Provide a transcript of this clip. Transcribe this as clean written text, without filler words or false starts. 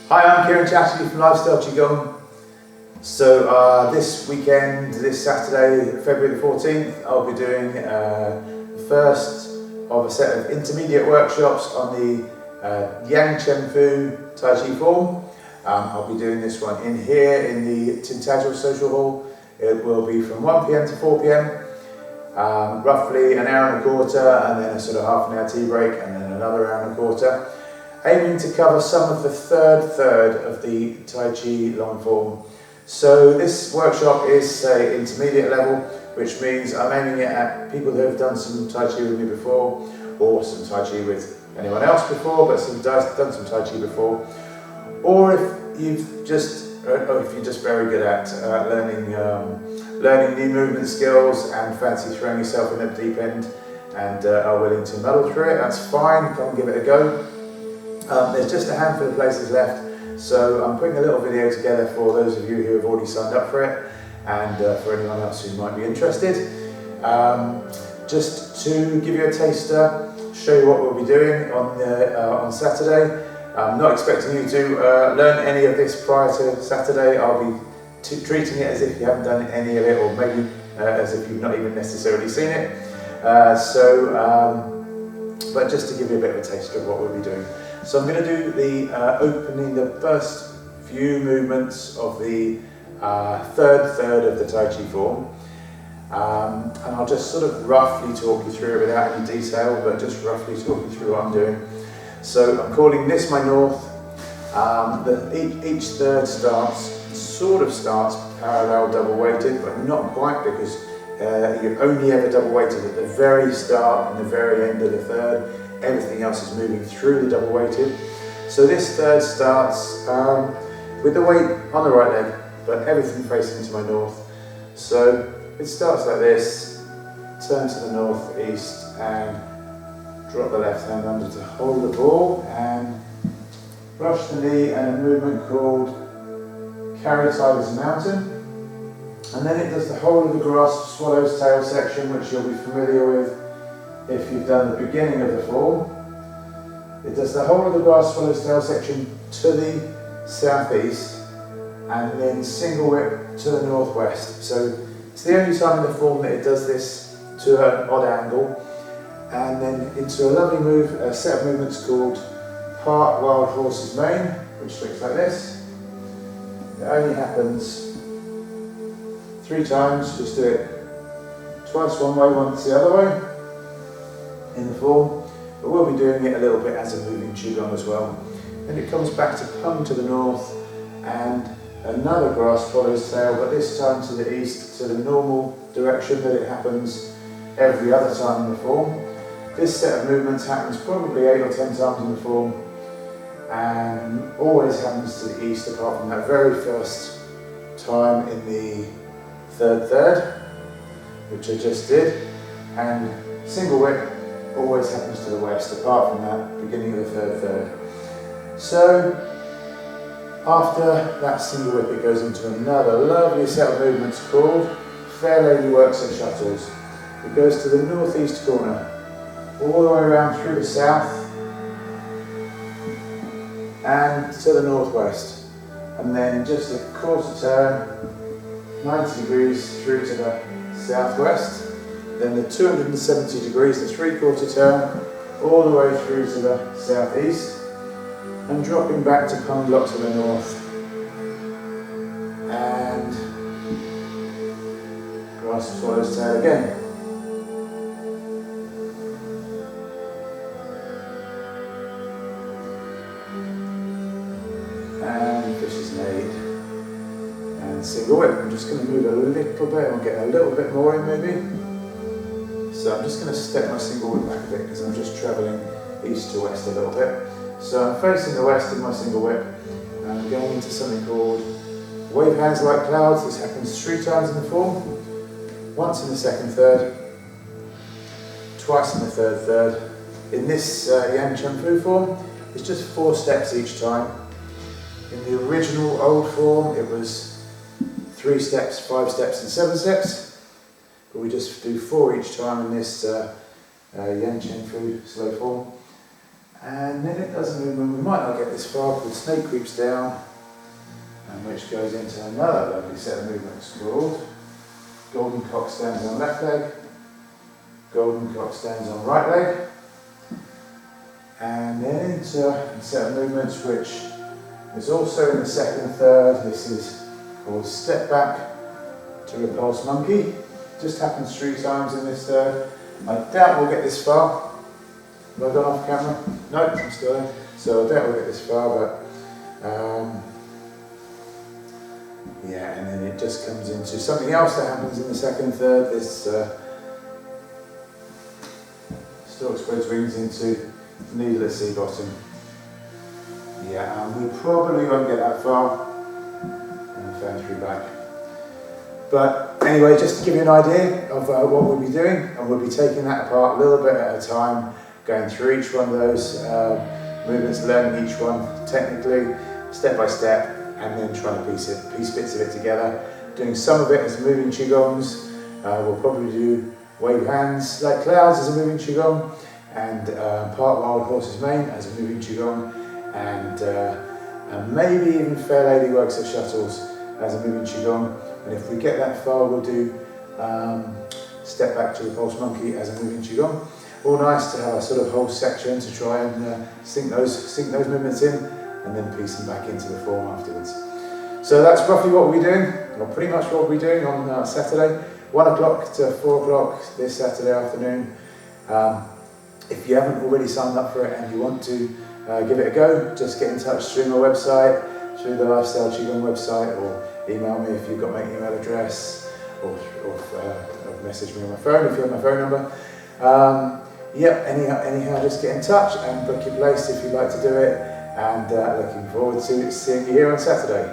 Hi, I'm Kieran Chatterley from Lifestyle Qigong. So this weekend, this Saturday, February the 14th, I'll be doing the first of a set of intermediate workshops on the Yang Chen Fu Tai Chi form. I'll be doing this one in here in the Tintagel Social Hall. It will be from 1 PM to 4 PM, roughly an hour and a quarter, and then a sort of half an hour tea break, and then another hour and a quarter. Aiming to cover some of the third of the Tai Chi long form. So this workshop is intermediate level, which means I'm aiming it at people who have done some Tai Chi with me before, or some Tai Chi with anyone else before, but done some Tai Chi before, or if you're just very good at learning new movement skills and fancy throwing yourself in at the deep end and are willing to muddle through it, that's fine. Come and give it a go. There's just a handful of places left, so I'm putting a little video together for those of you who have already signed up for it, and for anyone else who might be interested. Just to give you a taster, show you what we'll be doing on Saturday. I'm not expecting you to learn any of this prior to Saturday. I'll be treating it as if you haven't done any of it, or maybe as if you've not even necessarily seen it. But just to give you a bit of a taster of what we'll be doing. So I'm going to do the first few movements of the third of the Tai Chi form. And I'll just sort of roughly talk you through it without any detail, but just roughly talk you through what I'm doing. So I'm calling this my north. Each third starts parallel double weighted, but not quite, because you're only ever double weighted at the very start and the very end of the third. Everything else is moving through the double weighted. So this third starts with the weight on the right leg, but everything facing to my north. So it starts like this, turn to the northeast and drop the left hand under to hold the ball and brush the knee, and a movement called Carry Tiger's Mountain. And then it does the whole of the grasp swallow's tail section, which you'll be familiar with if you've done the beginning of the form. It does the whole of the grasp swallow's tail section to the southeast, and then single whip to the northwest. So it's the only time in the form that it does this to an odd angle, and then into a lovely move, a set of movements called Part Wild Horse's Mane, which looks like this. It only happens 3 times. Just do it twice one way, once the other way in the form, but we'll be doing it a little bit as a moving Qigong as well. Then it comes back to Pung to the north, and another grass swallow's tail, but this time to the east, to the normal direction that it happens every other time in the form. This set of movements happens probably 8 or 10 times in the form, and always happens to the east, apart from that very first time in the third, which I just did, and single whip always happens to the west, apart from that beginning of the third. So after that single whip, it goes into another lovely set of movements called Fair Lady Works Her Shuttles. It goes to the northeast corner, all the way around through the south and to the northwest, and then just a quarter turn 90 degrees through to the southwest, then the 270 degrees, the 3/4 turn, all the way through to the southeast, and dropping back to Pung Lok to the north, and grasp swallow's tail again. And fish's nade, and single whip. I'm just going to move a little bit, I'll get a little bit more in maybe. So I'm just going to step my single whip back a bit, because I'm just travelling east to west a little bit. So I'm facing the west in my single whip, and I'm going into something called Wave Hands Like Clouds. This happens 3 times in the form, once in the second third, twice in the third. In this Yang Chen Fu form, it's just 4 steps each time. In the original old form, it was 3 steps, 5 steps and 7 steps. But we just do 4 each time in this Yang Chen Fu slow form. And And then it does a movement, we might not get this far, called snake creeps down, and which goes into another lovely set of movements called golden cock stands on left leg, golden cock stands on right leg, and then into a set of movements which is also in the second third. This is called step back to repulse monkey. Just happens 3 times in this third. I doubt we'll get this far. Have I gone off camera? No, I'm still there. So I doubt we'll get this far, but yeah, and then it just comes into something else that happens in the second third. This stork spreads wings into needless sea bottom. Yeah, and we probably won't get that far. And fan through back. But anyway, just to give you an idea of what we'll be doing, and we'll be taking that apart a little bit at a time, going through each one of those movements, learning each one technically, step by step, and then trying to piece bits of it together. Doing some of it as moving qigongs. We'll probably do wave hands like clouds as a moving qigong, and part wild horse's mane as a moving qigong, and maybe even fair lady works at shuttles as a moving qigong. And if we get that far, we'll do step back to repulse monkey as a moving qigong. All nice to have a sort of whole section to try and sink those movements in, and then piece them back into the form afterwards. So that's roughly what we'll be doing, or pretty much what we'll be doing on Saturday, 1 o'clock to 4 o'clock this Saturday afternoon. If you haven't already signed up for it and you want to give it a go, just get in touch through my website, through the Lifestyle Qigong website, or email me if you've got my email address, or message me on my phone if you have my phone number. Anyhow, just get in touch and book your place if you'd like to do it, and looking forward to seeing you here on Saturday.